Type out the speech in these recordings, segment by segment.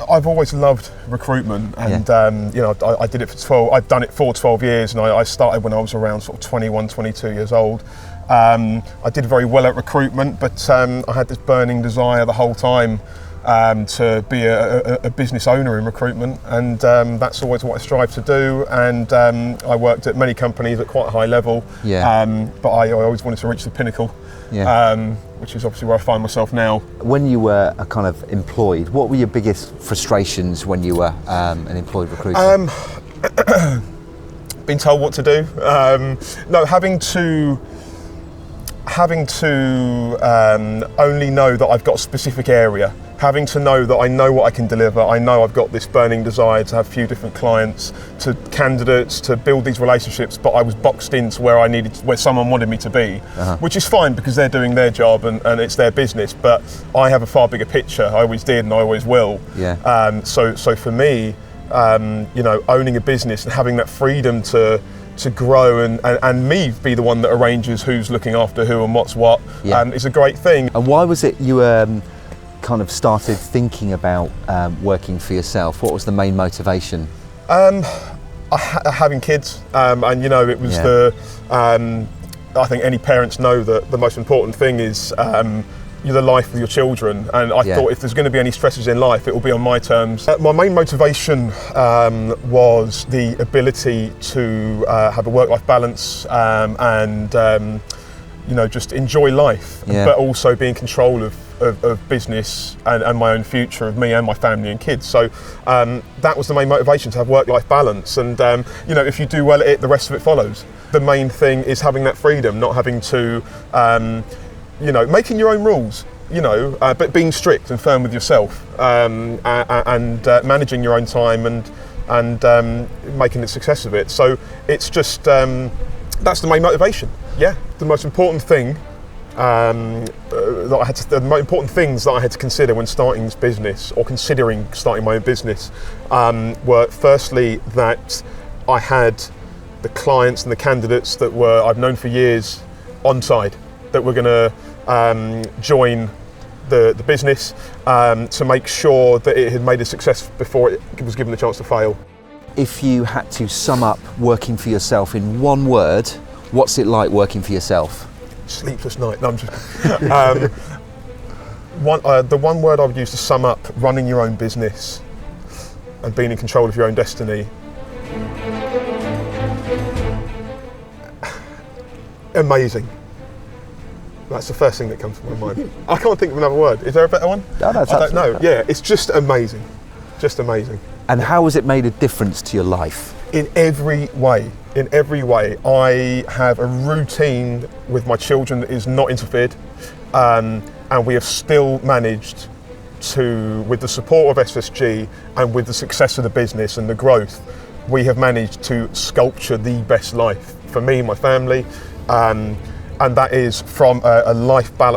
I've always loved recruitment, and I did it for 12. I've done it for 12 years, and I started when I was around sort of 21, 22 years old. I did very well at recruitment, but I had this burning desire the whole time to be a business owner in recruitment, and that's always what I strive to do. And I worked at many companies at quite a high level, but I always wanted to reach the pinnacle, which is obviously where I find myself now. When you were a kind of employed, what were your biggest frustrations when you were an employed recruiter? Being told what to do. No, having to only know that I've got a specific area, having to know that I know what I can deliver. I know I've got this burning desire to have a few different clients, to candidates, to build these relationships, but I was boxed into where someone wanted me to be, which is fine because they're doing their job and it's their business, but I have a far bigger picture. I always did and I always will. So for me, owning a business and having that freedom to grow and me be the one that arranges who's looking after who and what's what is a great thing. And why was it you kind of started thinking about working for yourself? What was the main motivation? Having kids, and it was I think any parents know that the most important thing is the life of your children, and I thought if there's going to be any stresses in life, it will be on my terms. My main motivation was the ability to have a work-life balance and just enjoy life, but also be in control of business and my own future, of me and my family and kids. So that was the main motivation, to have work-life balance, and if you do well at it, the rest of it follows. The main thing is having that freedom, not having to making your own rules, but being strict and firm with yourself, and managing your own time and making a success of it. So it's just that's the main motivation. The most important thing the most important things that I had to consider when starting this business, or considering starting my own business, were firstly that I had the clients and the candidates that I've known for years on side, that were going to join the business, to make sure that it had made a success before it was given the chance to fail. If you had to sum up working for yourself in one word, what's it like working for yourself? Sleepless night. No, I'm just. The one word I would use to sum up running your own business and being in control of your own destiny. Amazing. That's the first thing that comes to my mind. I can't think of another word. Is there a better one? No, that's I don't know. Yeah, it's just amazing. Just amazing. And how has it made a difference to your life? In every way. In every way. I have a routine with my children that is not interfered, and we have still managed to, with the support of SSG and with the success of the business and the growth, we have managed to sculpture the best life for me and my family, and that is from a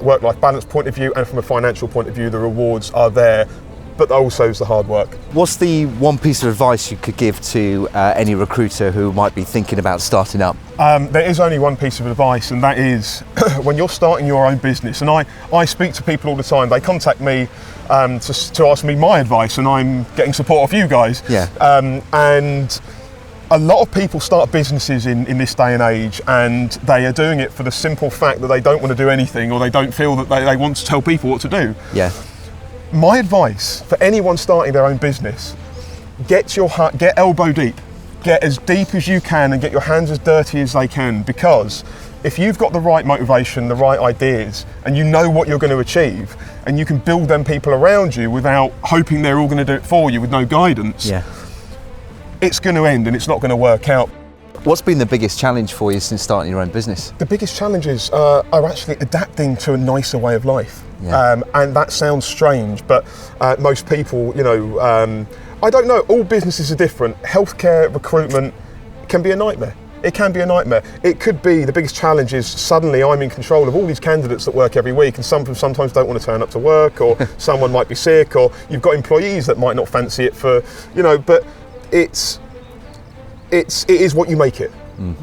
work-life balance point of view, and from a financial point of view. The rewards are there, but also is the hard work. What's the one piece of advice you could give to any recruiter who might be thinking about starting up? There is only one piece of advice, and that is when you're starting your own business, and I speak to people all the time, they contact me to ask me my advice, and I'm getting support of you guys. And a lot of people start businesses in this day and age, and they are doing it for the simple fact that they don't want to do anything, or they don't feel that they want to tell people what to do. My advice for anyone starting their own business: get elbow deep, get as deep as you can, and get your hands as dirty as they can, because if you've got the right motivation, the right ideas, and you know what you're going to achieve, and you can build them people around you without hoping they're all going to do it for you with no guidance, it's going to end and it's not going to work out. What's been the biggest challenge for you since starting your own business? The biggest challenges are actually adapting to a nicer way of life. And that sounds strange, but most people, I don't know, all businesses are different. Healthcare recruitment can be a nightmare. It can be a nightmare. It could be the biggest challenge is suddenly I'm in control of all these candidates that work every week, and some of them sometimes don't want to turn up to work, or someone might be sick, or you've got employees that might not fancy it for, but it is what you make it.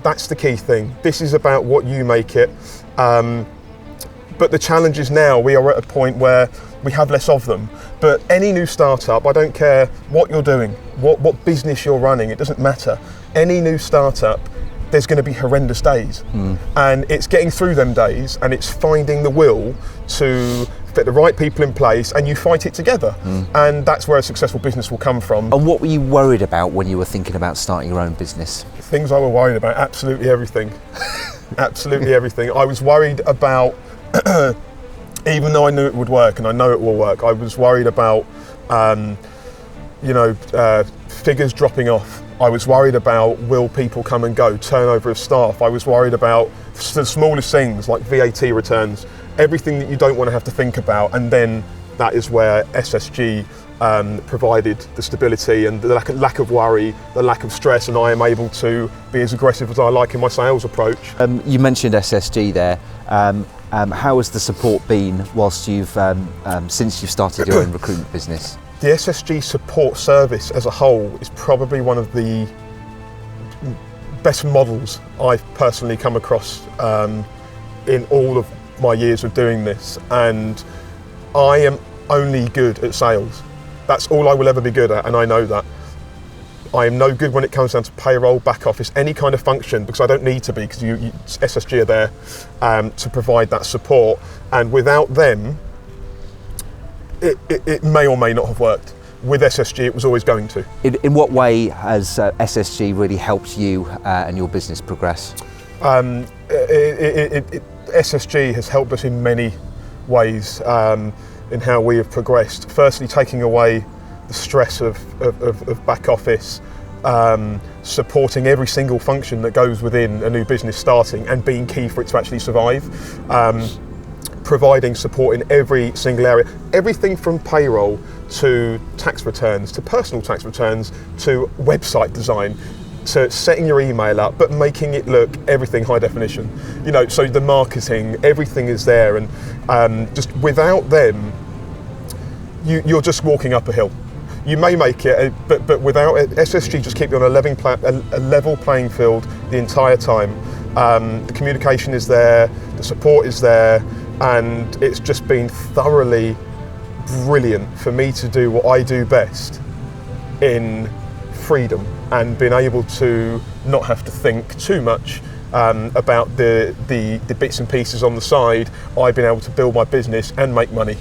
That's the key thing. This is about what you make it. But the challenge is now we are at a point where we have less of them. But any new startup, I don't care what you're doing, what business you're running, it doesn't matter. Any new startup, there's going to be horrendous days. And it's getting through them days, and it's finding the will to fit the right people in place, and you fight it together. And that's where a successful business will come from. And what were you worried about when you were thinking about starting your own business? Things I were worried about, absolutely everything. Absolutely everything. I was worried about, even though I knew it would work, and I know it will work, I was worried about, figures dropping off. I was worried about, will people come and go, turnover of staff. I was worried about the smallest things like VAT returns, everything that you don't want to have to think about. And then that is where SSG provided the stability and the lack of worry, the lack of stress, and I am able to be as aggressive as I like in my sales approach. You mentioned SSG there. How has the support been whilst you've since you've started your own recruitment business? The SSG support service as a whole is probably one of the best models I've personally come across in all of my years of doing this, and I am only good at sales. That's all I will ever be good at, and I know that. I am no good when it comes down to payroll, back office, any kind of function, because I don't need to be, because SSG are there to provide that support, and without them, it may or may not have worked. With SSG, it was always going to. In what way has SSG really helped you and your business progress? SSG has helped us in many ways in how we have progressed. Firstly, taking away the stress of back office, supporting every single function that goes within a new business starting and being key for it to actually survive. Providing support in every single area, everything from payroll to tax returns, to personal tax returns, to website design, to setting your email up, but making it look everything high definition. So the marketing, everything is there, and just without them, you're just walking up a hill. You may make it, but without it, SSG just keep you on a level playing field the entire time. The communication is there, the support is there, and it's just been thoroughly brilliant for me to do what I do best in freedom and being able to not have to think too much about the bits and pieces on the side. I've been able to build my business and make money.